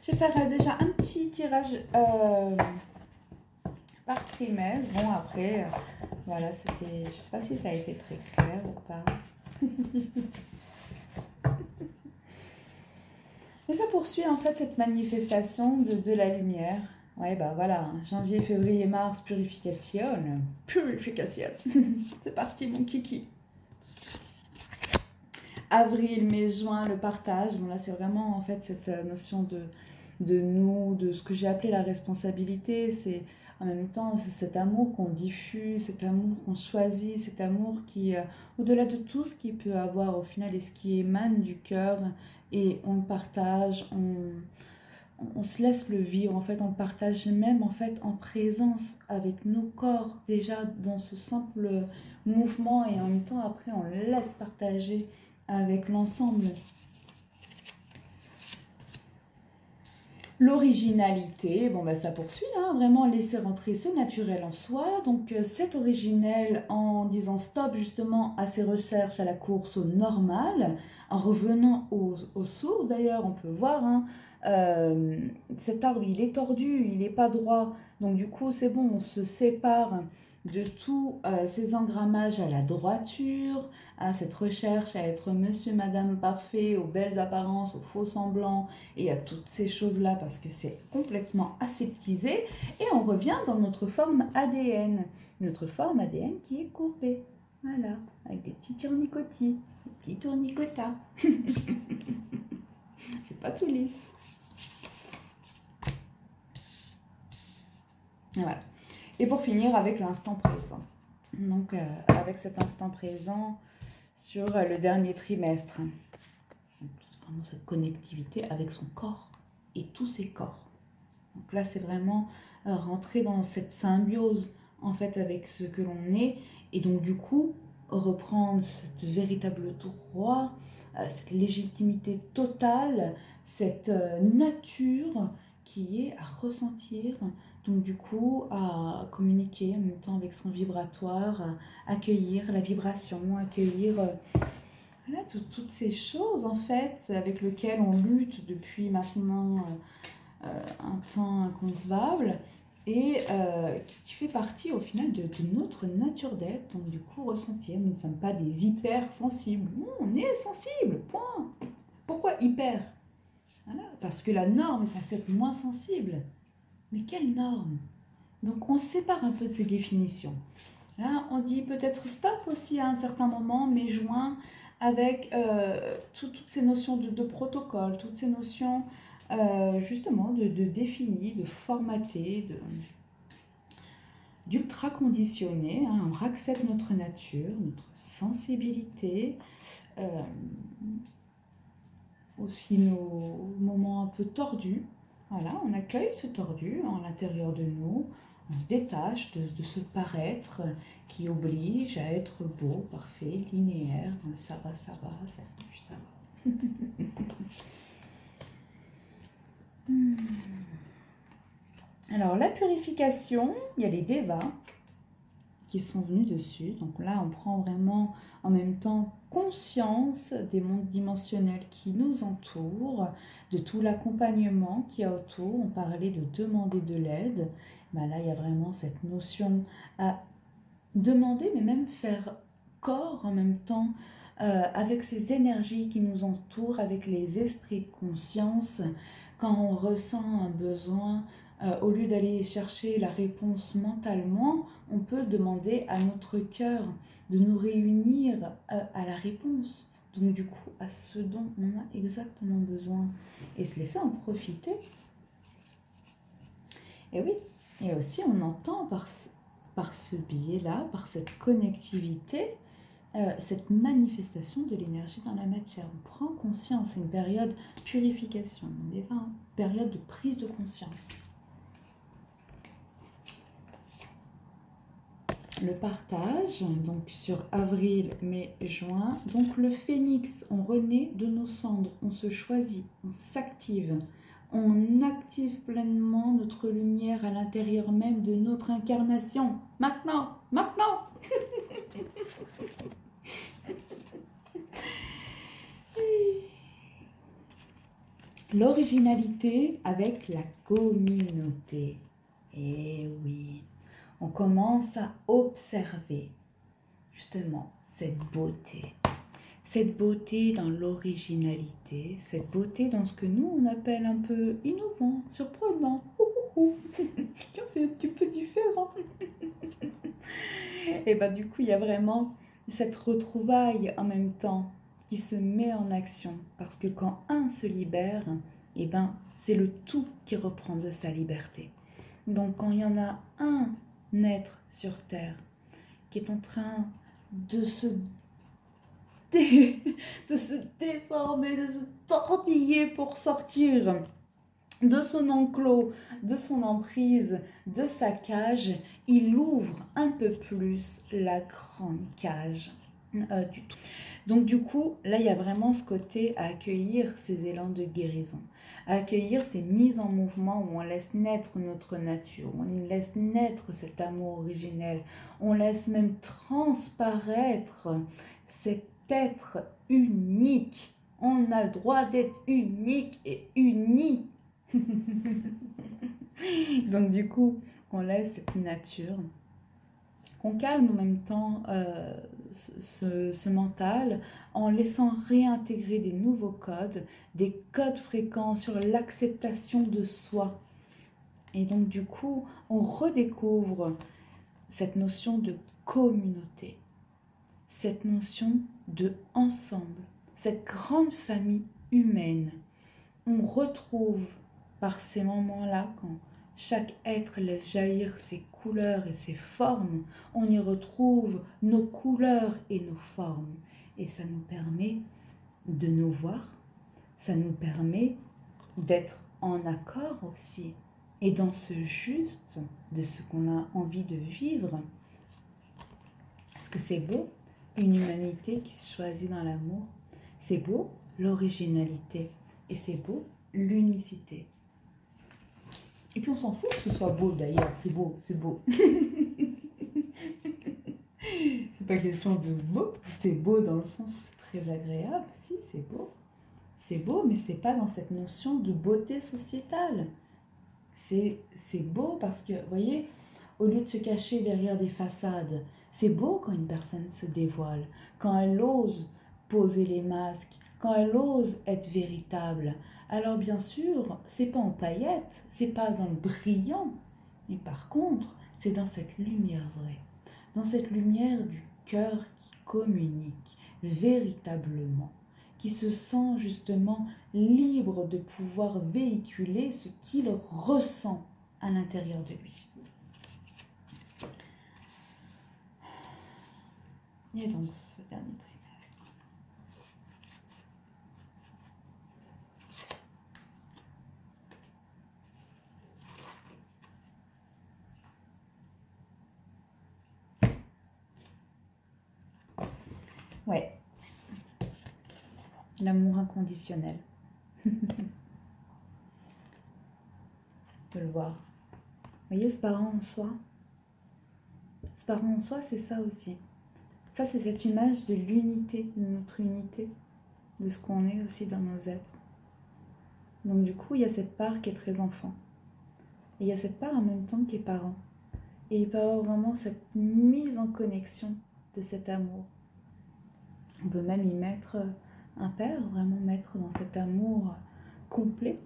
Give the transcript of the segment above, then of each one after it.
Je vais faire déjà un petit tirage par trimestre. Bon, après, voilà, c'était... Je sais pas si ça a été très clair ou pas. Mais ça poursuit en fait cette manifestation de la lumière. Ouais, bah voilà, janvier, février, mars, purification. Purification. C'est parti, mon kiki. Avril, mai, juin, le partage. Bon, là, c'est vraiment en fait cette notion de nous, de ce que j'ai appelé la responsabilité. C'est en même temps cet amour qu'on diffuse, cet amour qu'on choisit, cet amour qui, au-delà de tout ce qu'il peut avoir au final et ce qui émane du cœur, et on le partage, on se laisse le vivre, en fait, on le partage même en fait en présence avec nos corps, déjà dans ce simple mouvement, et en même temps après on le laisse partager avec l'ensemble. L'originalité, bon bah ça poursuit, hein, vraiment laisser rentrer ce naturel en soi. Donc cet originel en disant stop justement à ses recherches, à la course au normal, en revenant aux sources. D'ailleurs on peut voir, hein, cet arbre il est tordu, il n'est pas droit. Donc du coup c'est bon, on se sépare de tous ces engrammages à la droiture, à cette recherche à être monsieur, madame parfait, aux belles apparences, aux faux semblants et à toutes ces choses-là parce que c'est complètement aseptisé. Et on revient dans notre forme ADN. Notre forme ADN qui est courbée. Voilà, avec des petits tournicotis, des petits tournicotas. C'est pas tout lisse. Voilà. Et pour finir avec l'instant présent. Donc avec cet instant présent sur le dernier trimestre. Vraiment cette connectivité avec son corps et tous ses corps. Donc là, c'est vraiment rentrer dans cette symbiose en fait avec ce que l'on est, et donc du coup reprendre cette véritable droit, cette légitimité totale, cette nature qui est à ressentir, donc du coup à communiquer en même temps avec son vibratoire, à accueillir la vibration, accueillir voilà, toutes ces choses en fait avec lesquelles on lutte depuis maintenant un temps inconcevable, et qui fait partie au final de notre nature d'être. Donc du coup ressentir, nous ne sommes pas des hypersensibles, non, on est sensible, point. Pourquoi hyper? Voilà, parce que la norme est censée être moins sensible. Mais quelle norme? Donc on se sépare un peu de ces définitions. Là on dit peut-être stop aussi à un certain moment, mais joint avec toutes ces notions de protocole, toutes ces notions justement de définir, de formater, d'ultra conditionner, hein. On accepte notre nature, notre sensibilité, aussi nos moments un peu tordus. Voilà, on accueille ce tordu à l'intérieur de nous, on se détache de ce paraître qui oblige à être beau, parfait, linéaire, dans le ça va, salut, ça va. Alors la purification, il y a les devas qui sont venus dessus. Donc là, on prend vraiment en même temps conscience des mondes dimensionnels qui nous entourent, de tout l'accompagnement qu'il y a autour. On parlait de demander de l'aide. Ben là, il y a vraiment cette notion à demander, mais même faire corps en même temps avec ces énergies qui nous entourent, avec les esprits de conscience. Quand on ressent un besoin, au lieu d'aller chercher la réponse mentalement, on peut demander à notre cœur de nous réunir à la réponse. Donc du coup, à ce dont on a exactement besoin. Et se laisser en profiter. Et oui, et aussi on entend par ce biais-là, par cette connectivité, cette manifestation de l'énergie dans la matière. On prend conscience, c'est une période purification, on est une période de prise de conscience. Le partage, donc sur avril, mai, juin. Donc le phénix, on renaît de nos cendres, on se choisit, on s'active. On active pleinement notre lumière à l'intérieur même de notre incarnation. Maintenant, maintenant. L'originalité avec la communauté. Et oui, on commence à observer justement cette beauté. Cette beauté dans l'originalité, cette beauté dans ce que nous on appelle un peu innovant, surprenant. C'est un petit peu différent. Et ben du coup, il y a vraiment cette retrouvaille en même temps qui se met en action. Parce que quand un se libère, et ben c'est le tout qui reprend de sa liberté. Donc quand il y en a un être sur Terre qui est en train de se déformer, de se tortiller pour sortir de son enclos, de son emprise, de sa cage, il ouvre un peu plus la grande cage du tout. Donc du coup, là, il y a vraiment ce côté à accueillir ces élans de guérison, à accueillir ces mises en mouvement où on laisse naître notre nature, où on laisse naître cet amour originel, on laisse même transparaître cet être unique. On a le droit d'être unique et uni. Donc du coup, on laisse cette nature, qu'on calme en même temps ce mental en laissant réintégrer des nouveaux codes, des codes fréquents sur l'acceptation de soi. Et donc du coup, on redécouvre cette notion de communauté, cette notion de ensemble, cette grande famille humaine. On retrouve par ces moments-là, quand chaque être laisse jaillir ses couleurs et ses formes, on y retrouve nos couleurs et nos formes. Et ça nous permet de nous voir, ça nous permet d'être en accord aussi. Et dans ce juste de ce qu'on a envie de vivre, est-ce que c'est beau, une humanité qui se choisit dans l'amour? C'est beau, l'originalité. Et c'est beau, l'unicité. Et puis on s'en fout que ce soit beau d'ailleurs, c'est beau, c'est beau. C'est pas question de beau, c'est beau dans le sens où c'est très agréable, si c'est beau, mais c'est pas dans cette notion de beauté sociétale. C'est beau parce que, vous voyez, au lieu de se cacher derrière des façades, c'est beau quand une personne se dévoile, quand elle ose poser les masques, quand elle ose être véritable. Alors bien sûr, c'est pas en paillettes, c'est pas dans le brillant, mais par contre, c'est dans cette lumière vraie, dans cette lumière du cœur qui communique véritablement, qui se sent justement libre de pouvoir véhiculer ce qu'il ressent à l'intérieur de lui. Et donc ce dernier trimestre. Ouais. L'amour inconditionnel. On peut le voir. Vous voyez, ce parent en soi. Ce parent en soi, c'est ça aussi. Ça, c'est cette image de l'unité, de notre unité, de ce qu'on est aussi dans nos êtres. Donc du coup, il y a cette part qui est très enfant. Et il y a cette part en même temps qui est parent. Et il peut y avoir vraiment cette mise en connexion de cet amour. On peut même y mettre un père, vraiment mettre dans cet amour complet.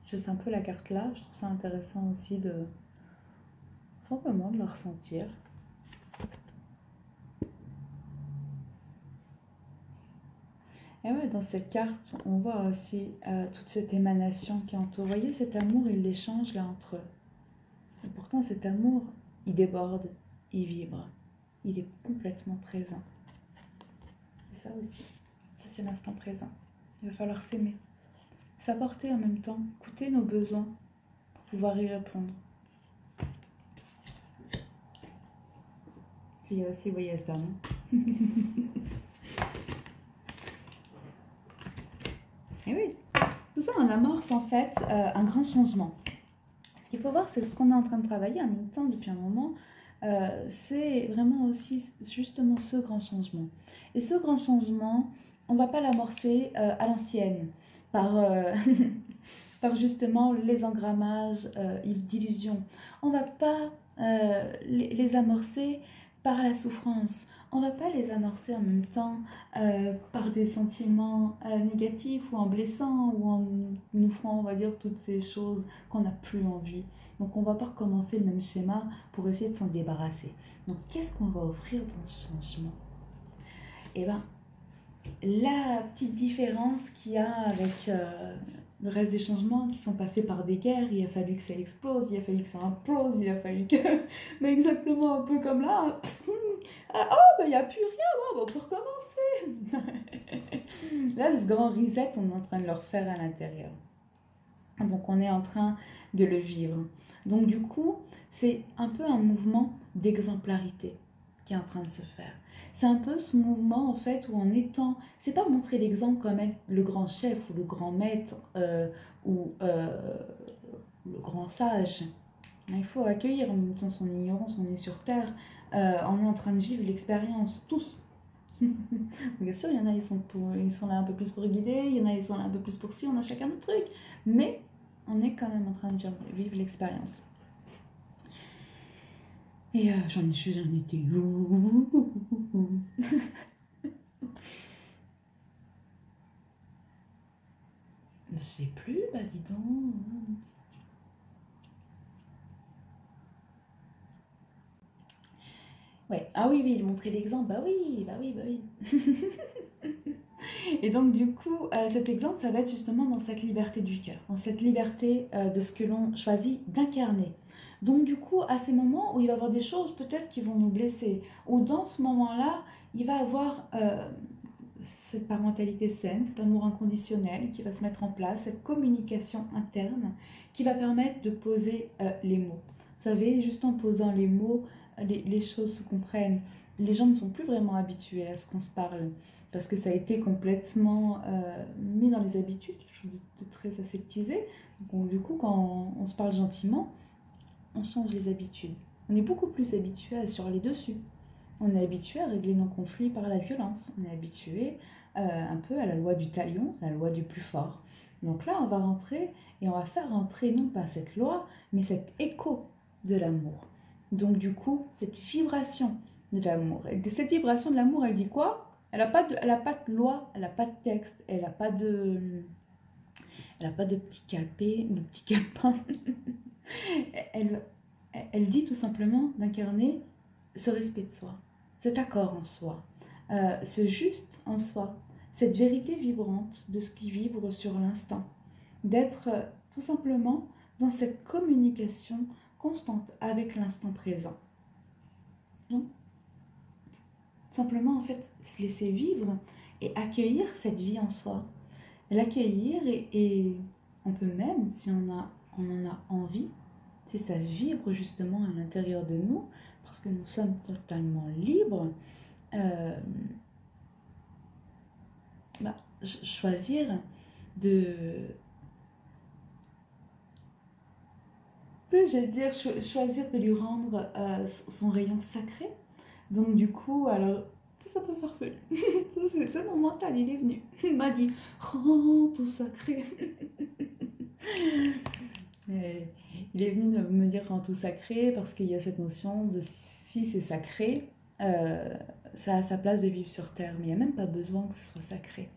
Je sais un peu la carte là, je trouve ça intéressant aussi de simplement de la ressentir. Et ouais, dans cette carte, on voit aussi toute cette émanation qui entoure. Vous voyez, cet amour, il l'échange là entre eux. Et pourtant, cet amour, il déborde, il vibre, il est complètement présent. C'est ça aussi. Ça, c'est l'instant présent. Il va falloir s'aimer. S'apporter en même temps, écouter nos besoins pour pouvoir y répondre. Puis il y a aussi, vous voyez, ce ballon. Et oui, tout ça en amorce en fait un grand changement. Ce qu'il faut voir, c'est ce qu'on est en train de travailler en même temps depuis un moment. c'est vraiment aussi justement ce grand changement. Et ce grand changement, on ne va pas l'amorcer à l'ancienne, par, par justement les engrammages d'illusions. On ne va pas les amorcer par la souffrance. On ne va pas les amorcer en même temps par des sentiments négatifs ou en blessant ou en nous ferant, on va dire, toutes ces choses qu'on n'a plus envie. Donc on ne va pas recommencer le même schéma pour essayer de s'en débarrasser. Donc qu'est-ce qu'on va offrir dans ce changement? Eh bien, la petite différence qu'il y a avec le reste des changements qui sont passés par des guerres, il a fallu que ça explose, il a fallu que ça implose, il a fallu que... Mais exactement un peu comme là, il n'y a plus rien, on peut recommencer. Là, ce grand reset, on est en train de le refaire à l'intérieur. Donc on est en train de le vivre. Donc du coup, c'est un peu un mouvement d'exemplarité qui est en train de se faire. C'est un peu ce mouvement en fait où en étant, c'est pas montrer l'exemple comme être le grand chef ou le grand maître ou le grand sage. Il faut accueillir en même temps son ignorance, on est sur terre, on est en train de vivre l'expérience, tous. Bien sûr, il y en a, ils sont là un peu plus pour guider, il y en a, ils sont là un peu plus pour ci, on a chacun notre truc. Mais on est quand même en train de vivre l'expérience. Et j'en étais où? Je sais plus, bah dis donc. Ouais, ah oui, il montrait l'exemple, bah oui. Et donc du coup, cet exemple, ça va être justement dans cette liberté du cœur, dans cette liberté de ce que l'on choisit d'incarner. Donc du coup, à ces moments où il va y avoir des choses peut-être qui vont nous blesser, ou dans ce moment-là, il va y avoir cette parentalité saine, cet amour inconditionnel qui va se mettre en place, cette communication interne qui va permettre de poser les mots. Vous savez, juste en posant les mots, les choses se comprennent. Les gens ne sont plus vraiment habitués à ce qu'on se parle parce que ça a été complètement mis dans les habitudes, quelque chose de très aseptisé. Donc, du coup, quand on se parle gentiment, on change les habitudes. On est beaucoup plus habitué à surler dessus. On est habitué à régler nos conflits par la violence. On est habitué un peu à la loi du talion, la loi du plus fort. Donc là, on va rentrer et on va faire rentrer non pas cette loi, mais cet écho de l'amour. Donc du coup, cette vibration de l'amour. Et cette vibration de l'amour, elle dit quoi? Elle n'a pas de loi, elle n'a pas de texte, elle n'a pas de petit calpé, de petit calepin. elle dit tout simplement d'incarner ce respect de soi, cet accord en soi, ce juste en soi, cette vérité vibrante de ce qui vibre sur l'instant, d'être tout simplement dans cette communication constante avec l'instant présent. Donc, simplement en fait se laisser vivre et accueillir cette vie en soi, l'accueillir et on peut même, si on en a envie, si ça vibre justement à l'intérieur de nous, parce que nous sommes totalement libres, choisir choisir de lui rendre son rayon sacré. Donc du coup, alors, ça peut faire peur. C'est mon mental, il est venu. Il m'a dit, rends tout sacré. Et il est venu me dire rends tout sacré parce qu'il y a cette notion de si c'est sacré, ça a sa place de vivre sur Terre. Mais il n'y a même pas besoin que ce soit sacré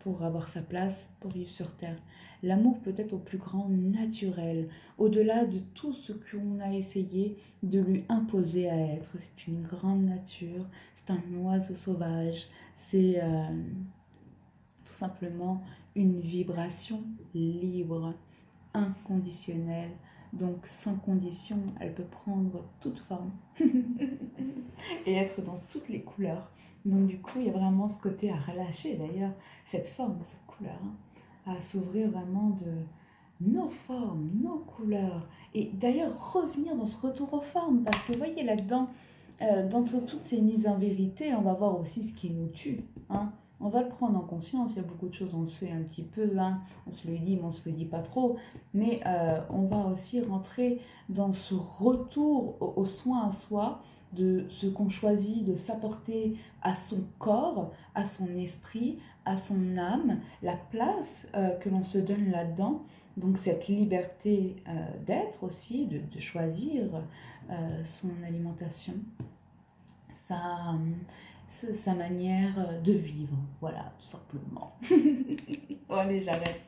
pour avoir sa place, pour vivre sur Terre. L'amour peut être au plus grand naturel, au-delà de tout ce qu'on a essayé de lui imposer à être. C'est une grande nature, c'est un oiseau sauvage, c'est tout simplement une vibration libre, inconditionnelle. Donc sans condition, elle peut prendre toute forme et être dans toutes les couleurs. Donc du coup, il y a vraiment ce côté à relâcher d'ailleurs, cette forme, cette couleur, à s'ouvrir vraiment de nos formes, nos couleurs. Et d'ailleurs, revenir dans ce retour aux formes, parce que vous voyez là-dedans, dans toutes ces mises en vérité, on va voir aussi ce qui nous tue. on va le prendre en conscience. Il y a beaucoup de choses, on le sait un petit peu, hein. On se le dit, mais on ne se le dit pas trop. Mais on va aussi rentrer dans ce retour au soin à soi, de ce qu'on choisit de s'apporter à son corps, à son esprit, à son âme, la place que l'on se donne là-dedans. Donc cette liberté d'être aussi, de choisir son alimentation, sa manière de vivre, voilà, tout simplement. Bon, allez, j'arrête.